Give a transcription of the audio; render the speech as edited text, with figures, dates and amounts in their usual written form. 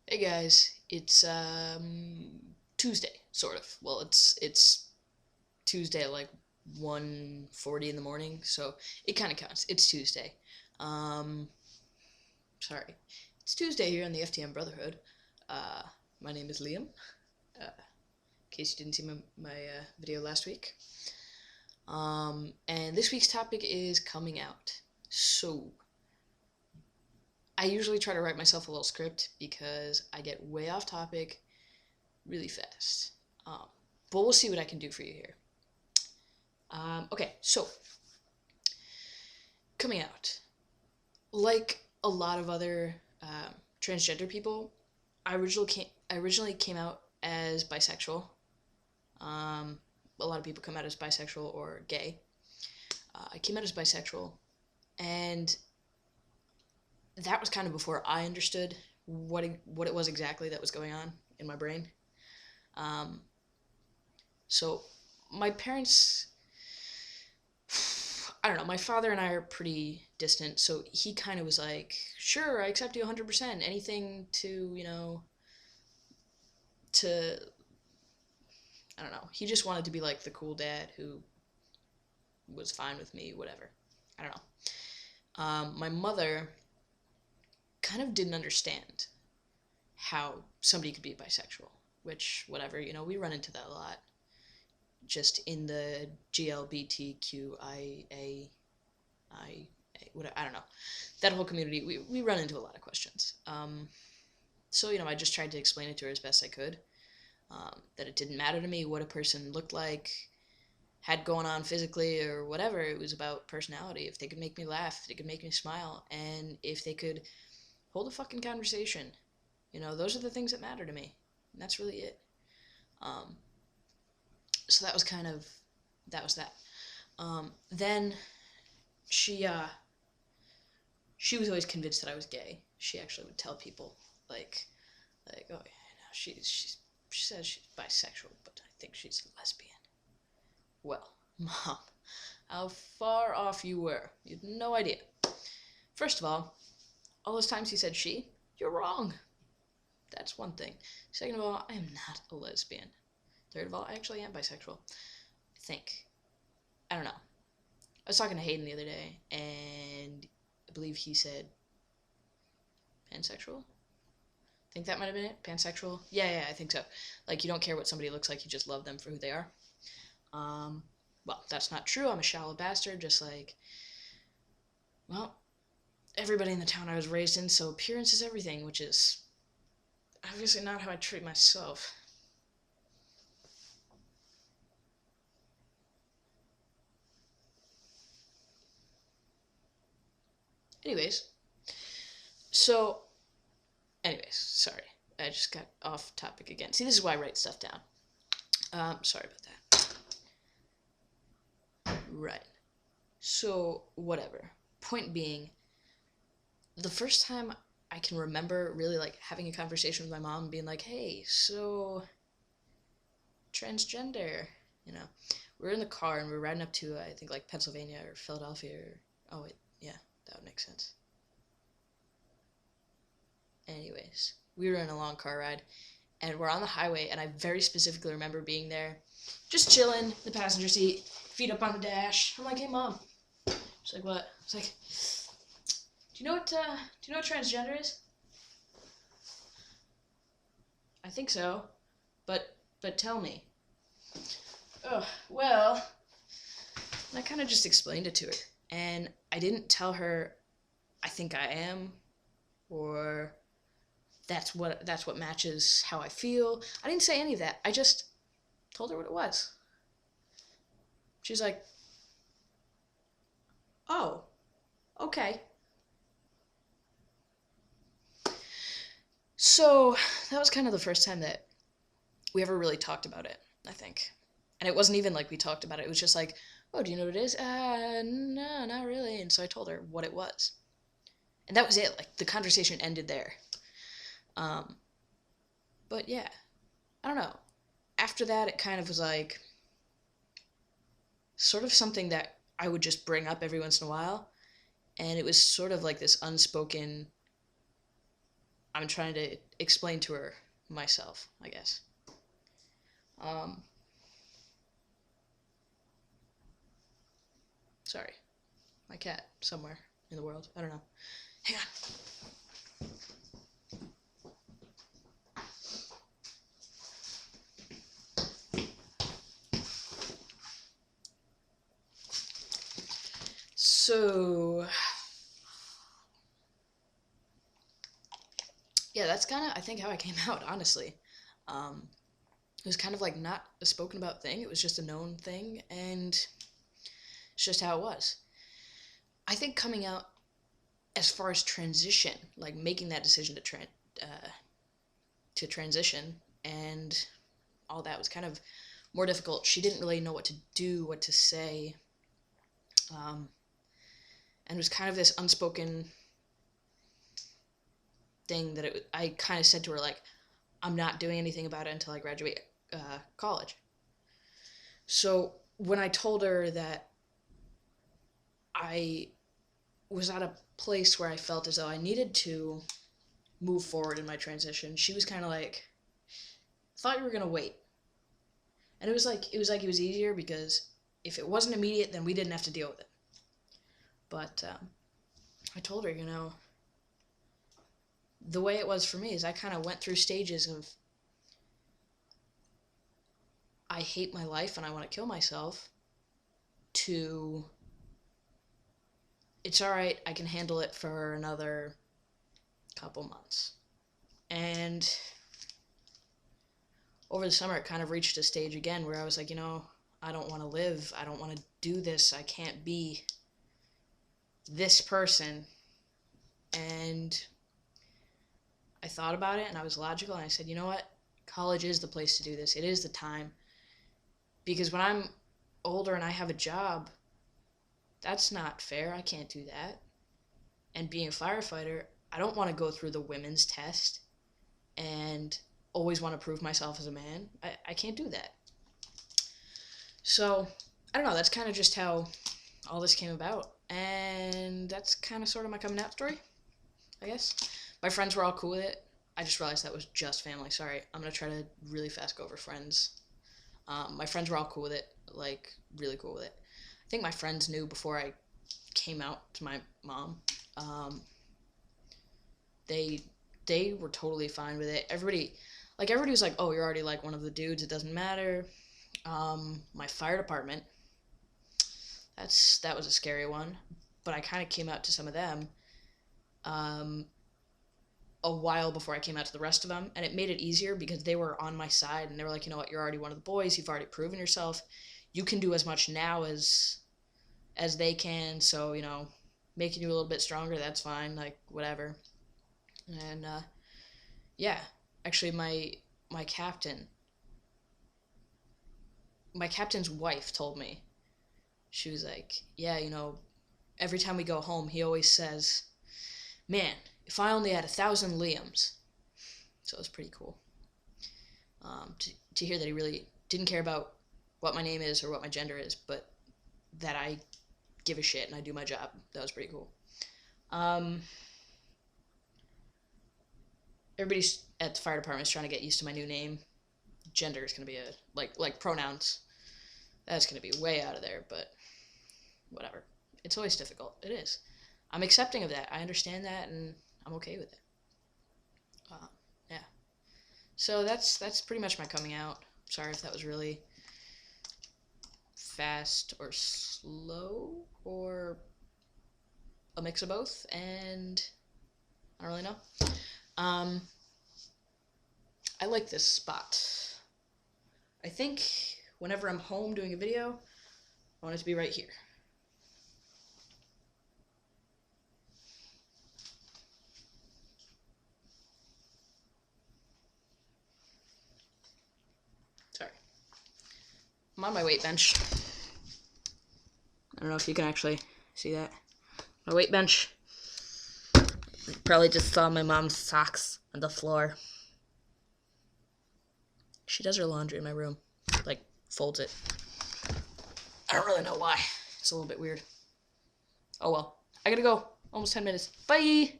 Hey guys, it's Tuesday, sort of. Well, it's Tuesday at like 1:40 in the morning, so it kind of counts. It's Tuesday. Um, sorry. It's Tuesday here on the FTM Brotherhood. Uh, my name is Liam. In case you didn't see my video last week. And this week's topic is coming out. So, I usually try to write myself a little script because I get way off topic really fast. Um, but we'll see what I can do for you here. Okay, so coming out. Like a lot of other transgender people, I originally came out as bisexual. A lot of people come out as bisexual or gay. I came out as bisexual, and that was kind of before I understood what it was exactly that was going on in my brain. Um, so my parents, I don't know, my father and I are pretty distant, so he kind of was like, sure, I accept you 100%. Anything to, I don't know. He just wanted to be like the cool dad who was fine with me, whatever. I don't know. My mother kind of didn't understand how somebody could be bisexual, which, whatever, we run into that a lot. Just in the GLBTQIA, I don't know, that whole community, we run into a lot of questions. So, I just tried to explain it to her as best I could, that it didn't matter to me what a person looked like, had going on physically, or whatever. It was about personality. If they could make me laugh, if they could make me smile, and if they could hold a fucking conversation, those are the things that matter to me. And that's really it. Um, so that was that. Then she, she was always convinced that I was gay. She actually would tell people, oh, yeah, no, she says she's bisexual, but I think she's a lesbian. Well, Mom, how far off you were. You had no idea. First of all those times he said she, you're wrong. That's one thing. Second of all, I am not a lesbian. Third of all, I actually am bisexual. I think. I don't know. I was talking to Hayden the other day, and I believe he said pansexual? I think that might have been it. Pansexual? Yeah, I think so. Like, you don't care what somebody looks like, you just love them for who they are. Well, that's not true. I'm a shallow bastard, just like, well, everybody in the town I was raised in, so appearance is everything, which is obviously not how I treat myself. Anyways, so, sorry. I just got off topic again. See, this is why I write stuff down. Sorry about that. Right. So, whatever. Point being, the first time I can remember really like having a conversation with my mom and being like, hey, so transgender, you know. We were in the car and we were riding up to I think like Pennsylvania or Philadelphia or oh wait, yeah, that would make sense. Anyways, we were in a long car ride and we're on the highway and I very specifically remember being there, just chilling in the passenger seat, feet up on the dash. I'm like, hey mom. She's like, what? It's like, do you know what transgender is? I think so, but tell me. Oh, well, I kind of just explained it to her, and I didn't tell her I think I am, or that's what matches how I feel. I didn't say any of that. I just told her what it was. She's like, "Oh, okay." So that was kind of the first time that we ever really talked about it, I think. And it wasn't even like we talked about it. It was just like, oh, do you know what it is? No, not really. And so I told her what it was. And that was it. Like, the conversation ended there. Um, but yeah, I don't know. After that, it kind of was like sort of something that I would just bring up every once in a while. And it was sort of like this unspoken, I'm trying to explain to her myself, I guess. Sorry, my cat somewhere in the world. I don't know. Hang on. So, yeah, that's kind of, I think, how I came out, honestly. It was kind of like not a spoken about thing. It was just a known thing, and it's just how it was. I think coming out as far as transition, like making that decision to transition and all that was kind of more difficult. She didn't really know what to do, what to say, and it was kind of this unspoken thing that I kind of said to her, like, I'm not doing anything about it until I graduate college. So when I told her that I was at a place where I felt as though I needed to move forward in my transition, she was kind of like, I thought you were gonna wait. And it was easier because if it wasn't immediate, then we didn't have to deal with it. But I told her, the way it was for me is I kind of went through stages of I hate my life and I want to kill myself to it's all right, I can handle it for another couple months. And over the summer, it kind of reached a stage again where I was like, I don't want to live. I don't want to do this. I can't be this person. And I thought about it and I was logical and I said, you know what? College is the place to do this. It is the time. Because when I'm older and I have a job, that's not fair. I can't do that. And being a firefighter, I don't want to go through the women's test and always want to prove myself as a man. I can't do that. So, I don't know. That's kind of just how all this came about. And that's kind of sort of my coming out story, I guess. My friends were all cool with it. I just realized that was just family. Sorry. I'm going to try to really fast go over friends. My friends were all cool with it. Like, really cool with it. I think my friends knew before I came out to my mom. They were totally fine with it. Everybody was like, oh, you're already like one of the dudes. It doesn't matter. My fire department, that was a scary one. But I kind of came out to some of them a while before I came out to the rest of them. And it made it easier because they were on my side. And they were like, you know what? You're already one of the boys. You've already proven yourself. You can do as much now as they can. So, making you a little bit stronger, that's fine. Like, whatever. And, yeah. Actually, my captain's wife told me, she was like, yeah, every time we go home, he always says, man, if I only had 1,000 Liams. So it was pretty cool. To hear that he really didn't care about what my name is or what my gender is, but that I give a shit and I do my job. That was pretty cool. Everybody's at the fire department is trying to get used to my new name. Gender is going to be like pronouns. That's going to be way out of there, but whatever. It's always difficult. It is. I'm accepting of that. I understand that, and I'm okay with it. Yeah. So that's pretty much my coming out. Sorry if that was really fast or slow or a mix of both, and I don't really know. I like this spot. I think whenever I'm home doing a video, I want it to be right here. Sorry. I'm on my weight bench. I don't know if you can actually see that. My weight bench. You probably just saw my mom's socks on the floor. She does her laundry in my room. Like, folds it. I don't really know why. It's a little bit weird. Oh well. I gotta go. Almost 10 minutes. Bye!